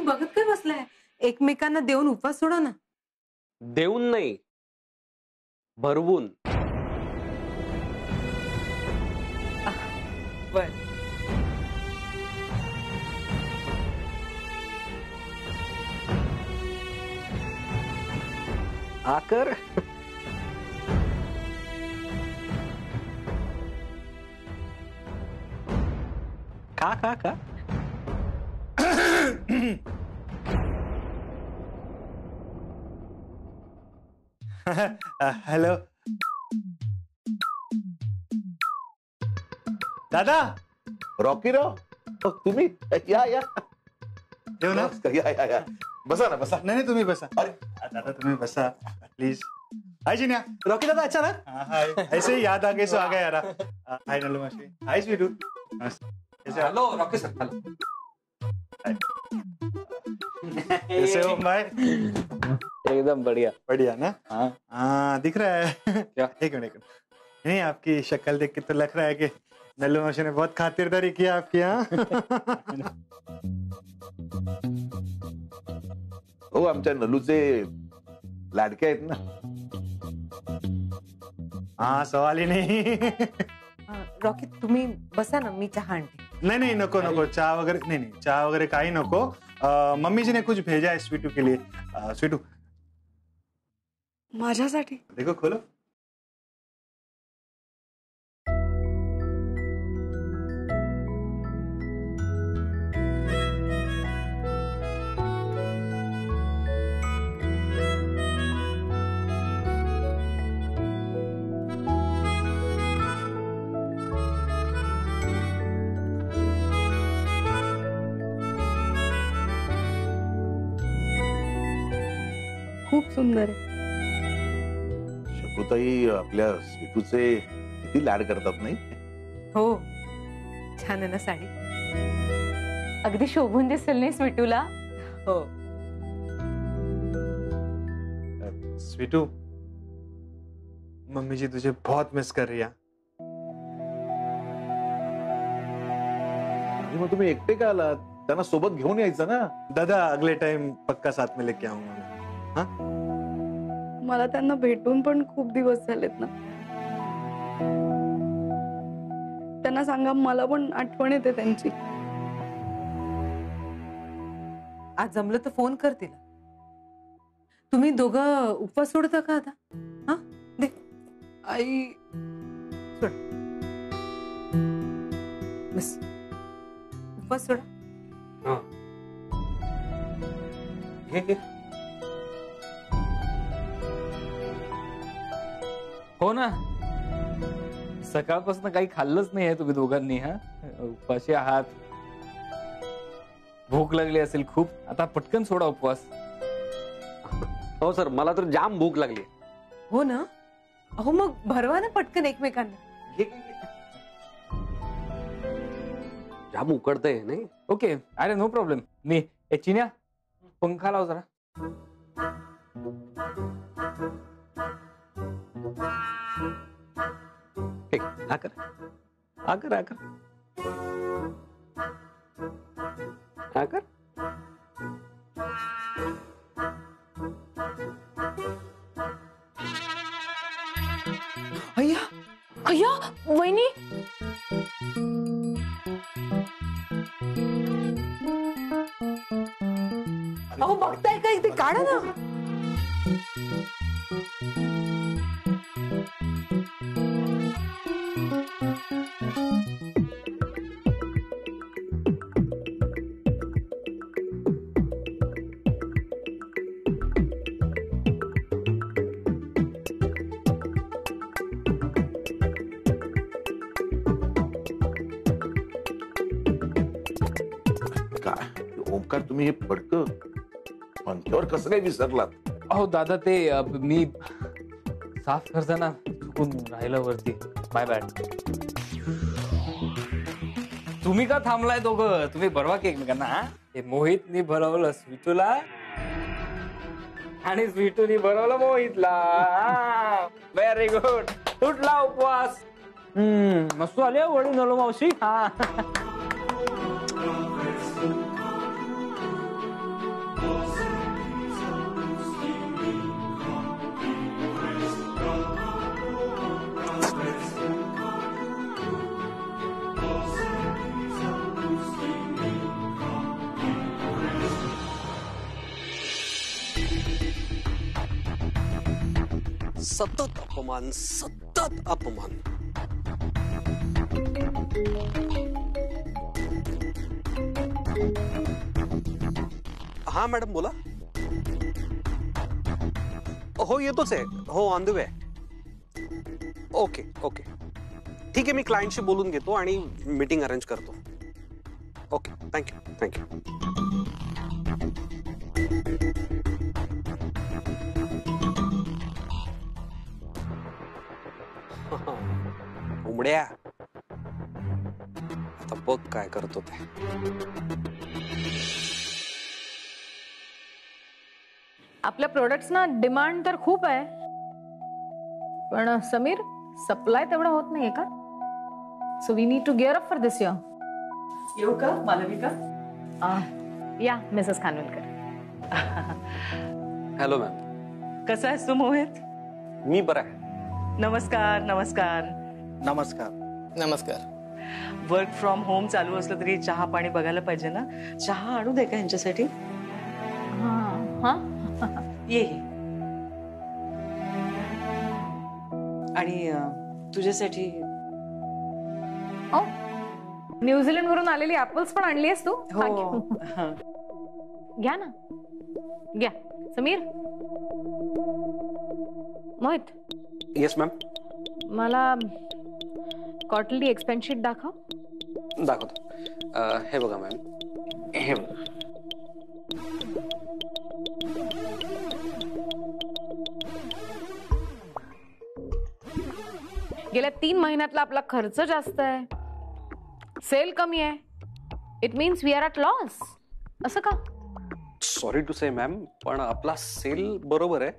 बघत काय बसलाय? एकमेकांना देऊन उपवास सोडा ना. देऊन नाही, भरवून. बर. आकर. खा खा खा. हॅलो दादा. रॉकीराव, तुम्ही या या देऊ ना. या बसा ना बसा. नाही तुम्ही बसा. अरे दादा तुम्ही बसा प्लीज. हाय जिन्या. रॉकी दादा अचानक. हाय. ऐसे ही याद आ गई सो आ गया यार. हाय नल्लू मासी. Hi Sweetu. Hello Rocky sir. Hello. कैसे हो भाई? एकदम बढ़िया. बढ़िया ना. हाँ दिख रहा है. क्या? एक मिनट. नहीं आपकी शक्ल देख के तो लग रहा है कि नल्लू मासी ने बहुत खातिरदारी किया आपकी. हाँ हो, आमच्या नल्लूचे लाडके आहेत ना. हाँ सवाल ही नहीं. रॉकी तुम्ही बसा ना, मी चहा आणते. नहीं नहीं नको नको. चहा वगैरे नहीं चहा वगैरे काही नको. मम्मी जी ने कुछ भेजा है स्वीटू के लिए. स्वीटू माझ्यासाठी. देखो खोलो. खूप सुंदर आहे. शकुताई आपल्या स्वीटूचे किती लाड करतात नाही. हो, छान आहे ना साडी. अगदी शोभून दिसेल नाही स्वीटूला. हो. स्वीटू मम्मी जी तुझे बहुत मिस कर रही है. मग तुम्ही एकटे का आलात? त्यांना सोबत घेऊन यायचं ना. दादा अगले टाइम पक्का साथ में लेके आऊंगा. हाँ मला त्यांना भेटून पण खूप दिवस झालेत ना. त्यांना सांगा मला पण आठवण येते त्यांची. आज जमलं तर फोन कर तिला. तुम्ही दोघं उपवास सोडता का आता? हा दे. आई सोड. बस उपवास सोडा. हो ना. सकाळपासून काही खाल्लंच नाहीये तुम्ही दोघांनी. हा उपाशी आहात. भूक लागली असेल खूप. आता पटकन सोडा उपवास. हो सर, मला तर जाम भूक लागली. हो ना. अहो मग भरवा ना पटकन एकमेकांना. जाम उकडतंय नाही. ओके अरे नो प्रॉब्लेम. मी चिन्या पंखा लाव जरा. आकर आकर आकर आकर. अय्या अय्या वहिनी. अहो बघताय का इथे? काढा ना. ओंकार, तुम्ही हे पडकं पंख्यावर कसं काय विसरलात? अहो दादा ते मी साफ करताना चुकून राहिलं वरती. माय बॅड. तुम्ही का थांबलाय दोघं? तुम्ही भरवा की एकमेकांना. हे मोहितनी भरवलं स्वीटूला आणि स्वीटूनी भरवलं मोहितला. Very good. तुटला उपवास. मस्त आले वडील नलो मावशी. हा सतत अपमान, सतत अपमान. हा मॅडम बोला. हो येतोच आहे. हो on the way. Okay okay ठीक आहे. मी क्लायंटशी बोलून घेतो आणि मीटिंग अरेंज करतो. Okay thank you thank you. उमड्या आता बघ काय करतो ते. आपल्या प्रोडक्ट्स ना डिमांड तर खूप आहे, पण समीर सप्लाय तेवढा होत नाहीये का? So we need to gear up for this year. येऊ का मालविका? या मिसेस खानविलकर. Hello ma'am. कसा आहेस तू मोहित? मी बरा आहे. नमस्कार नमस्कार. नमस्कार. नमस्कार. वर्क फ्रॉम होम चालू असलं तरी चहा पाणी बघायला पाहिजे ना. चहा आणू दे का यांच्यासाठी? ये आणि तुझ्यासाठी न्यूझीलंड वरून आलेली ऍपल्स पण आणली आहेस तू? हो. घ्या ना घ्या. समीर. मोहित. Yes ma'am. मला क्वार्टरली एक्सपेन्स शीट दाखव. दाखवतो. हे बघा मॅम. हे बघा. गेल्या 3 महिन्यातला आपला खर्च जास्त आहे, सेल कमी आहे. It means we are at loss. असं का? सॉरी टू से मॅम, पण आपला सेल बरोबर आहे,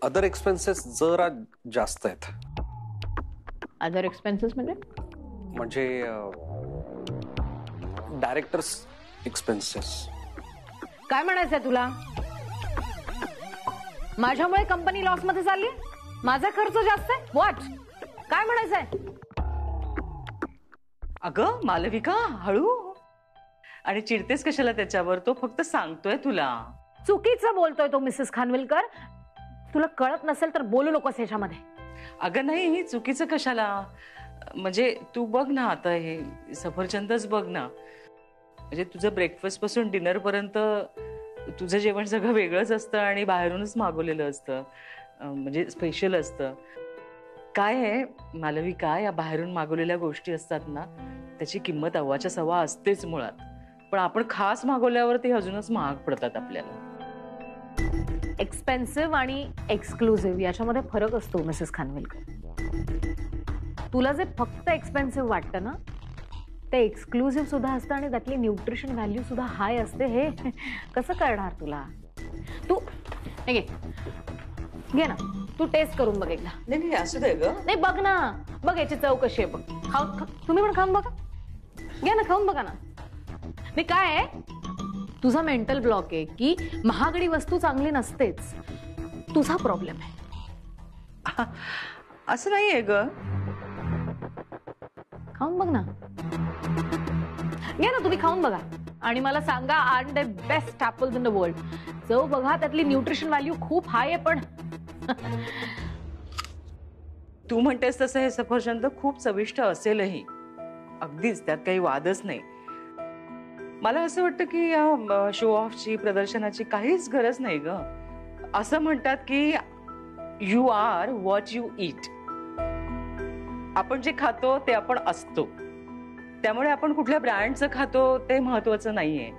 अदर एक्सपेन्सेस जरा जास्त आहेत. अदर एक्सपेन्सेस म्हणजे डायरेक्टर्स एक्सपेन्सेस. काय म्हणायचंय तुला? माझ्यामुळे कंपनी लॉस मध्ये चालली? माझा खर्च जास्त आहे? व्हॉट? काय म्हणायचंय? अगं मालविका हळू. आणि चिडतेस कशाला त्याच्यावर? तो फक्त सांगतोय तुला. चुकीचं बोलतोय तो मिसेस खानविलकर. तुला कळत नसेल तर बोलू नकोस ह्याच्यामध्ये. अगं नाही, चुकीचं कशाला? म्हणजे तू बघ ना, आता हे सफरचंदच बघ ना. म्हणजे तुझं ब्रेकफास्ट पासून डिनर पर्यंत तुझं जेवण सगळं वेगळंच असतं आणि बाहेरूनच मागवलेलं असतं, म्हणजे स्पेशल असतं. काय आहे मालविका, या बाहेरून मागवलेल्या गोष्टी असतात ना, त्याची किंमत अव्वाच्या सव्वा असतेच मुळात. पण आपण खास मागवल्यावर ते अजूनच महाग पडतात आपल्याला. एक्सपेन्सिव्ह आणि एक्सक्लुझिव्ह याच्यामध्ये फरक असतो मिसेस खानविलकर. तुला जे फक्त एक्सपेन्सिव्ह वाटतं ना, ते एक्सक्लुझिव्ह सुद्धा असतं आणि त्यातली न्यूट्रिशन व्हॅल्यू सुद्धा हाय असते. हे कसं कळणार तुला? तू घे ना, तू टेस्ट करून बघ एकदा. नाही असू दे ग. नाही बघ ना, बघ याची चव कशी आहे बघ. तुम्ही पण खाऊन बघा. घ्या ना, खाऊन बघा ना. नाही काय आहे, तुझा मेंटल ब्लॉक आहे की महागडी वस्तू चांगली नसतेच. तुझा प्रॉब्लेम आहे. असं नाहीये ग. खाऊन बघ ना. घ्या ना, तुम्ही खाऊन बघा आणि मला सांगा, are the best apples in the world. चव बघा, त्यातली न्यूट्रिशन व्हॅल्यू खूप हाय आहे. पण तू म्हणतेस तसं हे सफरचंद खूप चविष्ट असेलही, अगदीच, त्यात काही वादच नाही. मला असं वाटतं की या शो ऑफची, प्रदर्शनाची काहीच गरज नाही ग. असं म्हणतात की you are what you eat. आपण जे खातो ते आपण असतो. त्यामुळे आपण कुठल्या ब्रँडचं खातो ते महत्वाचं नाहीये.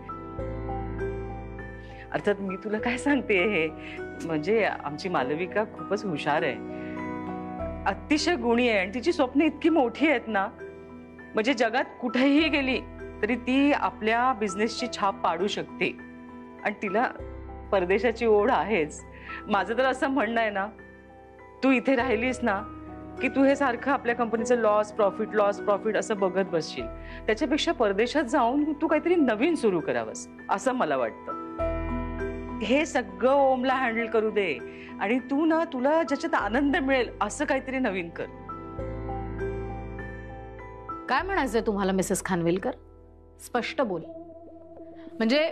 अर्थात मी तुला काय सांगते, हे म्हणजे आमची मालविका खूपच हुशार आहे, अतिशय गुणी आहे आणि तिची स्वप्न इतकी मोठी आहेत ना, म्हणजे जगात कुठेही गेली तरी ती आपल्या बिझनेसची छाप पाडू शकते. आणि तिला परदेशाची ओढ आहेच. माझं तर असं म्हणणं आहे ना, तू इथे राहिलीस ना की तू हे सारखं आपल्या कंपनीचं लॉस प्रॉफिट असं बघत बसशील. त्याच्यापेक्षा परदेशात जाऊन तू काहीतरी नवीन सुरू करावंस असं मला वाटतं. हे सगळं ओमला हँडल करू दे आणि तू ना, तुला ज्याच्यात आनंद मिळेल असं काहीतरी नवीन कर. काय म्हणायचंय तुम्हाला मिसेस खानविलकर? स्पष्ट बोल. म्हणजे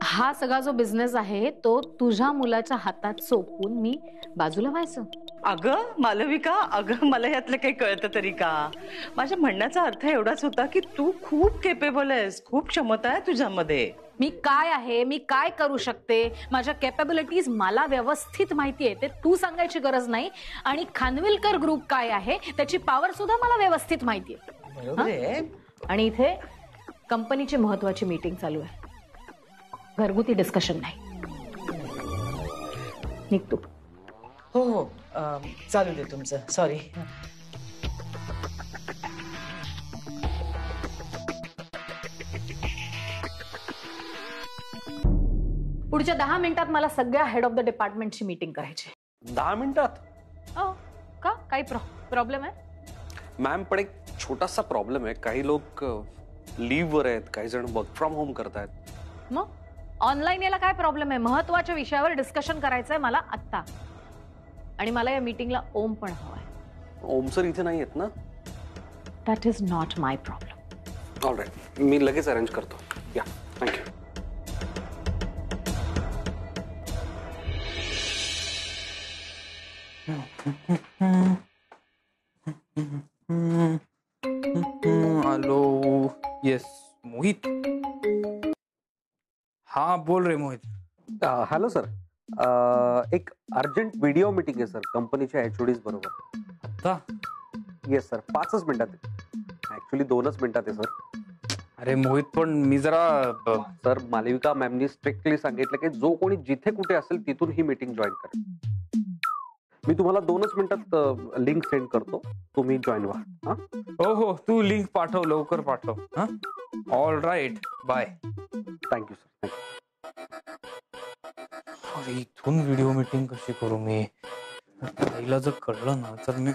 हा सगळा जो बिझनेस आहे तो तुझ्या मुलाच्या हातात सोपवून मी बाजूला व्हायचं. अगं मालविका, अगं मला यातलं काही कळतं तरी का? माझ्या म्हणण्याचा अर्थ एवढाच होता की तू खूप केपेबल आहेस, खूप क्षमता आहे तुझ्यामध्ये. मी काय आहे, मी काय करू शकते, माझ्या कॅपेबिलिटीज मला व्यवस्थित माहिती आहे, ते तू सांगायची गरज नाही. आणि खानविलकर ग्रुप काय आहे त्याची पॉवर सुद्धा मला व्यवस्थित माहिती आहे. बरोबर आहे. आणि इथे कंपनीची महत्वाची मीटिंग चालू आहे, घरगुती डिस्कशन नाही. निघतो. हो हो, चालू दे तुमचं. सॉरी. पुढच्या 10 मिनिटात मला सगळ्या हेड ऑफ द डिपार्टमेंटची मीटिंग करायची. 10 मिनिटात? का काही प्रॉब्लेम आहे? मॅम पण एक छोटासा प्रॉब्लेम आहे. काही लोक लीव्ह वर आहेत, काही जण वर्क फ्रॉम होम करतायत. मग ऑनलाईन याला काय प्रॉब्लेम आहे? महत्वाच्या विषयावर डिस्कशन करायचंय मला आत्ता. आणि मला या मीटिंगला ओम पण हवाय. ओम सर इथे नाही आहेत ना? That is not my problem. Alright, मी लगेच अरेंज करतो. या, थँक्यू. हॅलो. येस मोहित. हा बोल रे मोहित. हॅलो सर, एक अर्जंट व्हिडिओ मीटिंग आहे सर कंपनीच्या HODs बरोबर. आता? येस सर, 5च मिनिटात. ऍक्च्युली 2च मिनिटात आहे सर. अरे मोहित, पण मी जरा सर, मालविका मॅमनी स्ट्रिक्टली सांगितलं की जो कोणी जिथे कुठे असेल तिथून ही मीटिंग जॉईन करा. मी तुम्हाला 2च मिनिटात लिंक सेंड करतो, तुम्ही जॉईन व्हा. हो हो, तू लिंक पाठव, लवकर पाठव. हा, all right, bye. Thank you sir. Thank you. अरे इथून व्हिडिओ मीटिंग कशी करू मी? ताईला जर कळलं ना तर मी.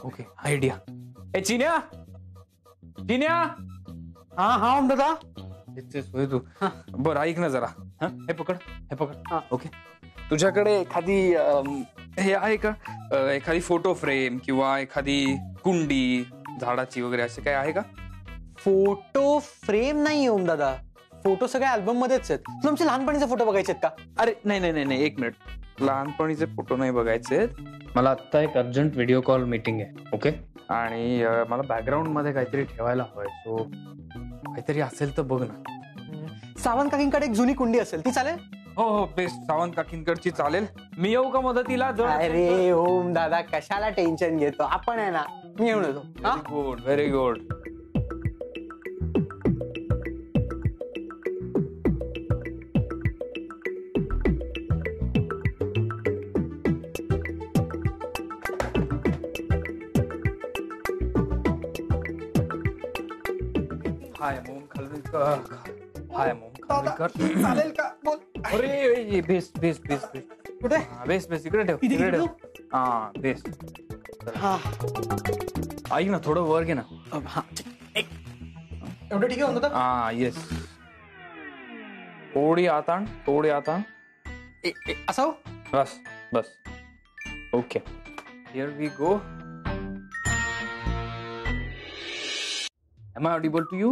Okay, idea. ए चिन्या, चिन्या. हा हा दादा. होय तू. बरं ऐक ना जरा. हे पकड, हे पकड. ओके, तुझ्याकडे एखादी हे आहे का, एखादी फोटो फ्रेम किंवा एखादी कुंडी झाडाची वगैरे असे काय आहे का? फोटो फ्रेम नाही ओम दादा, फोटो सगळे अल्बम मध्येच आहेत. तुमचे लहानपणीचे फोटो बघायचे आहेत का? अरे नाही नाही नाही, एक मिनिट. लहानपणीचे फोटो नाही बघायचे. मला आत्ता एक अर्जंट व्हिडिओ कॉल मीटिंग आहे. ओके, आणि मला बॅकग्राऊंड मध्ये काहीतरी ठेवायला हवंय. सो काहीतरी असेल तर बघ ना. सावंत काकींकडे एक जुनी कुंडी असेल, ती चालेल? हो हो, बेस्ट. सावंत काकींकडची चालेल. मी येऊ का मदतीला? अरे ओम दादा, कशाला टेन्शन घेतो, आपण आहे ना, मी येऊन येतो. Good, very good. हाय मोम खानविलकर. हाय मोम खानविलकर. चालेल का? बोल. अरे बेस्ट बेस्ट बेस्ट बेस्ट. कुठे? बेस्ट बेस्ट, इकडे ठेव, इकडे ठेव. हा बेस्ट. ऐक ना, थोडं वर घे ना. एवढं ठीक आहे ओम दादा? हा येस. थोडी आताण, थोडी आताण. असं? बस बस. Okay, here we go. Am I audible to you?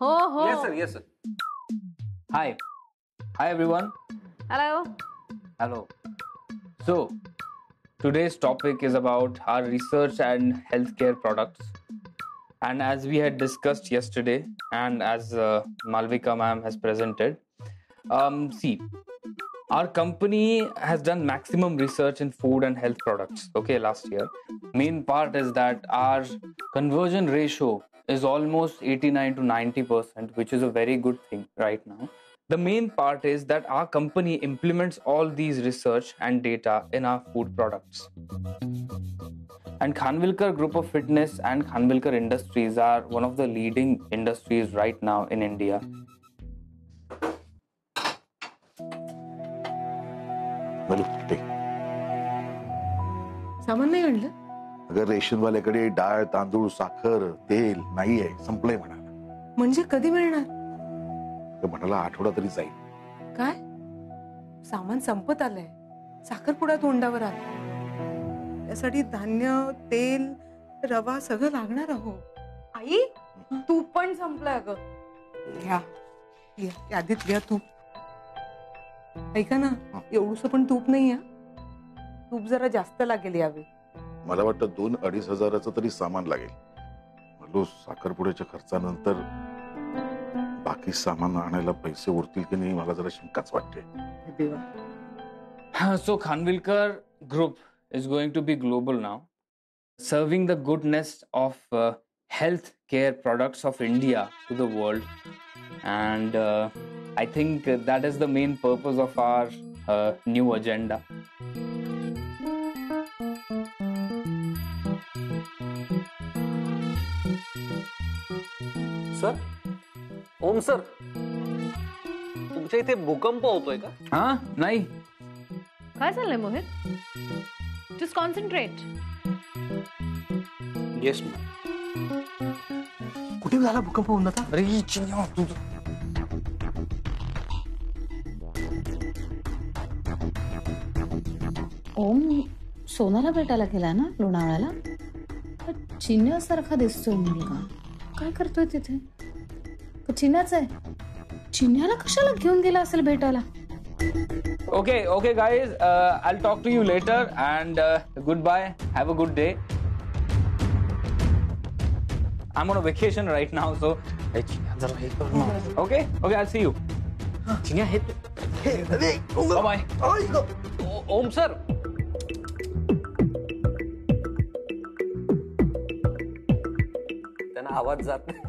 हो हो. Yes sir, yes sir. Hi. Hi everyone. Hello. Hello. So, today's topic is about our research and healthcare products. And as we had discussed yesterday, and as Malvika ma'am has presented, see, our company has done maximum research in food and health products, okay, last year. Main part is that our conversion ratio is almost 89 to 90%, which is a very good thing right now. The main part is that our company implements all these research and data in our food products. And Khanvilkar Group of Fitness and Khanvilkar Industries are one of the leading industries right now in India. सामान नाही आणलं? अगर रेशनवाल्याकडे डाळ, तांदूळ, साखर, तेल नाही आहे, संपलंय म्हणा. म्हणजे कधी मिळणार? म्हणाला आठवडा तरी जाईल. काय सामान संपत आलंय, साखरपुडा तोंडावर आला, त्यासाठी धान्य, तेल, रवा सगळं लागणार. अहो आई, तूप पण संपलंय. अगं घ्या यादीत घ्या तूप. ऐका ना, एवढूस पण तूप नाही आहे. तूप जरा जास्त लागेल यावेळी. मला वाटतं 2-2.5 हजाराचं तरी सामान लागेल. म्हणलो साखरपुड्याच्या खर्चानंतर बाकी सामान आणायला पैसे उरतील की नाही मला जरा शंकाच वाटते. देवा. So Khanvilkar Group is going to be global now, serving the goodness of health care products of India to the world, and I think that is the main purpose of our new agenda. Sir, Om sir, तुमच्या इथे भूकंप होतोय का? हाँ नहीं. काय चाललंय Mohit? Just concentrate. Yes. कुठे झाला भूकंप होऊन आता? अरे चिन्या तुझं. ओम सोनाला भेटायला गेला ना लोणावळ्याला? चिन्यासारखा दिसतोय मुलगा. काय करतोय तिथे? चिन्याच आहे. चिन्याला कशाला घेऊन गेला असेल भेटायला? Okay guys, I'll talk to you later and goodbye. Have a good day. I'm on a vacation right now, so okay, I'll see you. चिन्या हे Bye bye. ओम सर, त्यांना आवाज जात नाही.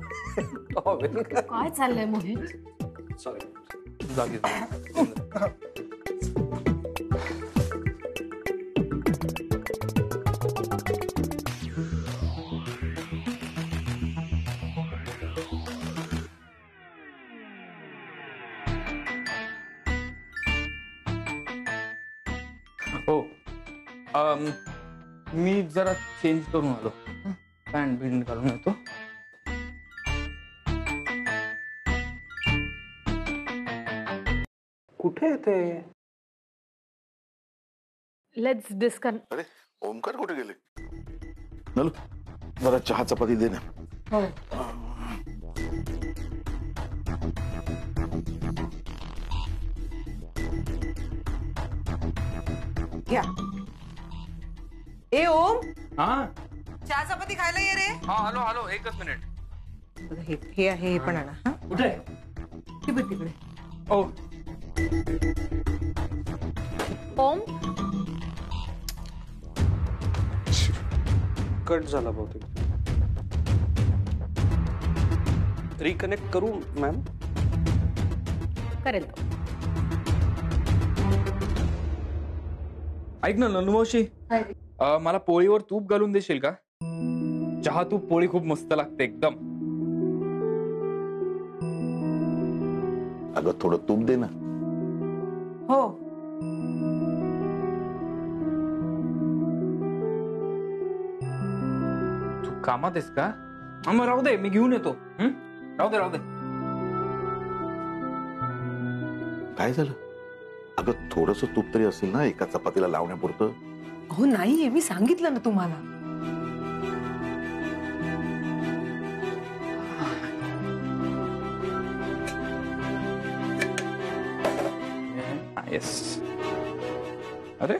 काय चाललंय मोहित? सॉरी. हो, मी जरा चेंज करून आलो. पॅन्ट बिंट घालून येतो. कुठे येते? Let's discuss. अरे ओमकार कुठे गेले? नलू जरा चहा चपाती दे ना. घ्या. ए ओम, हाँ चहा चपाती खायला ये रे. हाँ हॅलो एकच मिनिट. बघा, हे आहे, हे पण आणा. हा कुठे? तिकडे. ओ ओम, कट झाला बहुतेक. रिकनेक्ट करू मॅम? करेल तो. ऐक ना ननुमावशी, मला पोळीवर तूप घालून देशील का? चहा तूप पोळी खूप मस्त लागते एकदम. अगं थोडं तूप दे ना. हो. तू कामात आहेस का? मग राहू दे, मी घेऊन येतो. राहू दे. काय झालं? अगं थोडस तूप तरी असेल ना एका चपातीला लावण्यापुरतं. हो नाहीये, मी सांगितलं ना तुम्हाला. येस. अरे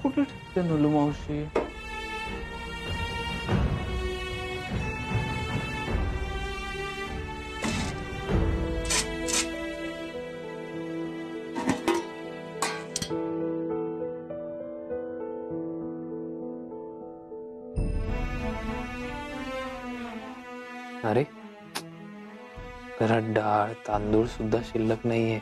कुठे ठेवते नलू मावशी? अरे घरात डाळ तांदूळ सुद्धा शिल्लक नाहीये.